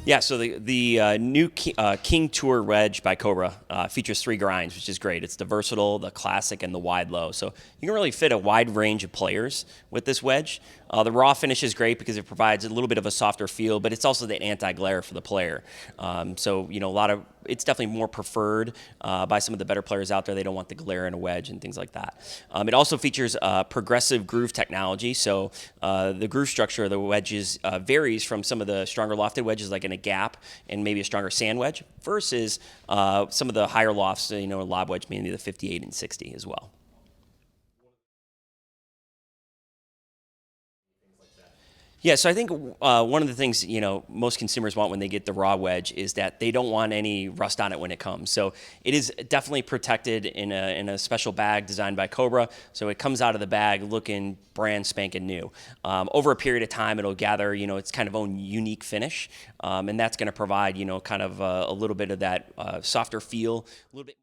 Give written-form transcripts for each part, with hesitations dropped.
Yeah, so the new King Tour wedge by Cobra features 3 grinds, which is great. It's the versatile, the classic, and the wide low. So you can really fit a wide range of players with this wedge. The raw finish is great because it provides a little bit of a softer feel, but it's also the anti-glare for the player. So it's definitely more preferred by some of the better players out there. They don't want the glare in a wedge and things like that. It also features progressive groove technology. So the groove structure of the wedges varies from some of the stronger lofted wedges, like in a gap and maybe a stronger sand wedge, versus some of the higher lofts, lob wedge, mainly the 58 and 60 as well. Yeah, so I think one of the things most consumers want when they get the raw wedge is that they don't want any rust on it when it comes. So it is definitely protected in a special bag designed by Cobra. So it comes out of the bag looking brand spanking new. Over a period of time, it'll gather its kind of own unique finish, and that's going to provide kind of a little bit of that softer feel, a little bit.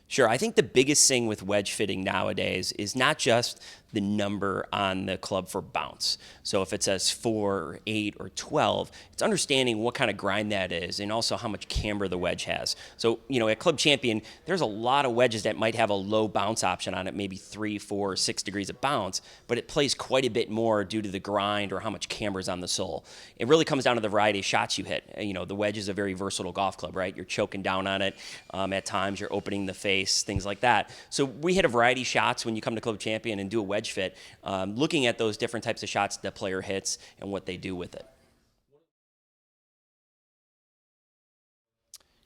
Sure. I think the biggest thing with wedge fitting nowadays is not just the number on the club for bounce. So if it says 4 or 8 or 12, it's understanding what kind of grind that is and also how much camber the wedge has. So, at Club Champion, there's a lot of wedges that might have a low bounce option on it, maybe 3, 4, 6 degrees of bounce, but it plays quite a bit more due to the grind or how much camber is on the sole. It really comes down to the variety of shots you hit. The wedge is a very versatile golf club, right? You're choking down on it. At times, you're opening the face, things like that. So we hit a variety of shots when you come to Club Champion and do a wedge fit, looking at those different types of shots the player hits and what they do with it.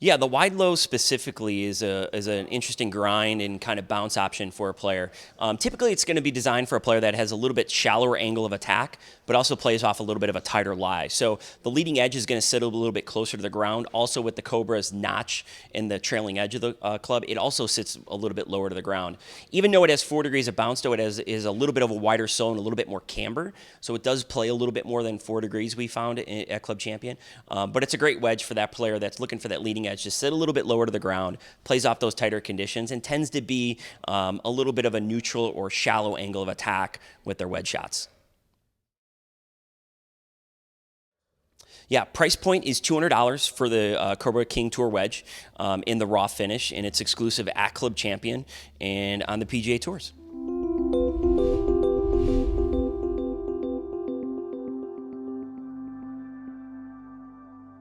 Yeah, the wide low specifically is an interesting grind and kind of bounce option for a player. Typically, it's going to be designed for a player that has a little bit shallower angle of attack, but also plays off a little bit of a tighter lie. So the leading edge is going to sit a little bit closer to the ground. Also, with the Cobra's notch in the trailing edge of the club, it also sits a little bit lower to the ground. Even though it has 4 degrees of bounce, though, is a little bit of a wider sole and a little bit more camber. So it does play a little bit more than 4 degrees we found at Club Champion. But it's a great wedge for that player that's looking for that leading edge. Just sit a little bit lower to the ground, plays off those tighter conditions, and tends to be a little bit of a neutral or shallow angle of attack with their wedge shots. Yeah, price point is $200 for the Cobra King Tour wedge in the raw finish, and it's exclusive at Club Champion and on the PGA Tours.